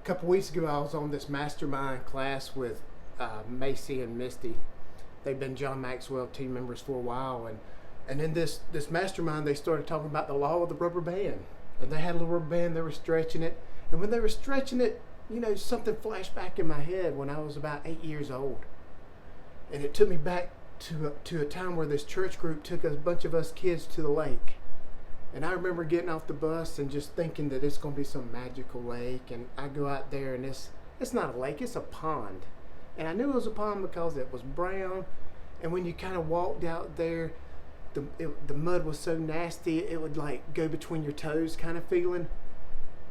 A couple weeks ago, I was on this mastermind class with Macy and Misty. They've been John Maxwell team members for a while, and in this mastermind, they started talking about the law of the rubber band. And they had a little rubber band, they were stretching it, and when they were stretching it, something flashed back in my head when I was about 8 years old, and it took me back to a time where this church group took a bunch of us kids to the lake. And I remember getting off the bus and just thinking that it's going to be some magical lake. And I go out there and it's not a lake, it's a pond. And I knew it was a pond because it was brown. And when you kind of walked out there, the mud was so nasty, it would like go between your toes kind of feeling.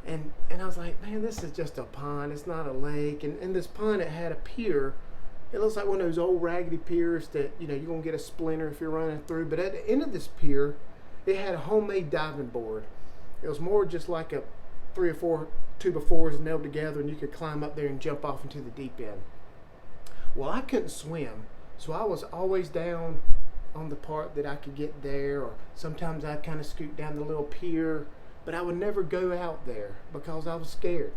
And I was like, man, this is just a pond, it's not a lake. And in this pond, it had a pier. It looks like one of those old raggedy piers that, you're going to get a splinter if you're running through. But at the end of this pier, it had a homemade diving board. It was more just like a 3 or 4 2x4s nailed together, and you could climb up there and jump off into the deep end. Well, I couldn't swim, so I was always down on the part that I could get there, or sometimes I'd kind of scoot down the little pier, but I would never go out there because I was scared.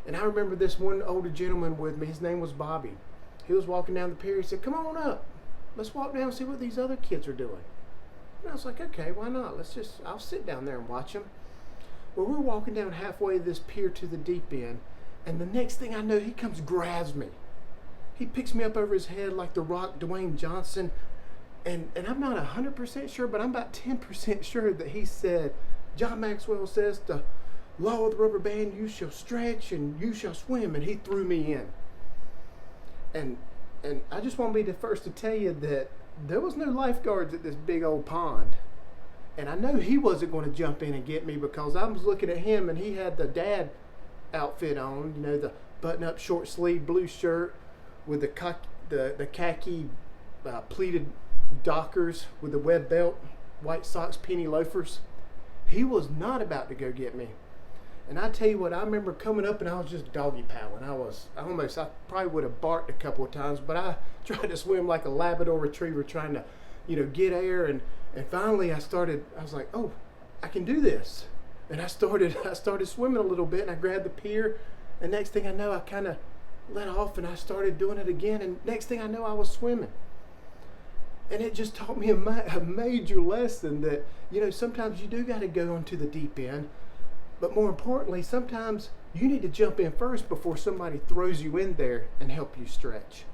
And I remember this one older gentleman with me, his name was Bobby. He was walking down the pier, he said, "Come on up, let's walk down and see what these other kids are doing." And I was like, okay, why not? I'll sit down there and watch them. Well, we're walking down halfway this pier to the deep end, and the next thing I know, he comes, grabs me. He picks me up over his head like the Rock, Dwayne Johnson, and I'm not 100% sure, but I'm about 10% sure that he said, "John Maxwell says the law of the rubber band, you shall stretch and you shall swim," and he threw me in. And I just want to be the first to tell you that there was no lifeguards at this big old pond. And I know he wasn't going to jump in and get me because I was looking at him and he had the dad outfit on, the button-up short sleeve blue shirt with the khaki pleated Dockers with the web belt, white socks, penny loafers. He was not about to go get me. And I tell you what, I remember coming up and I was just doggy paddling. I probably would have barked a couple of times, but I tried to swim like a Labrador retriever trying to, get air. And finally I was like, oh, I can do this. And I started swimming a little bit, and I grabbed the pier. And next thing I know, I kind of let off and I started doing it again. And next thing I know, I was swimming. And it just taught me a major lesson that, sometimes you do got to go onto the deep end. But more importantly, sometimes you need to jump in first before somebody throws you in there and help you stretch.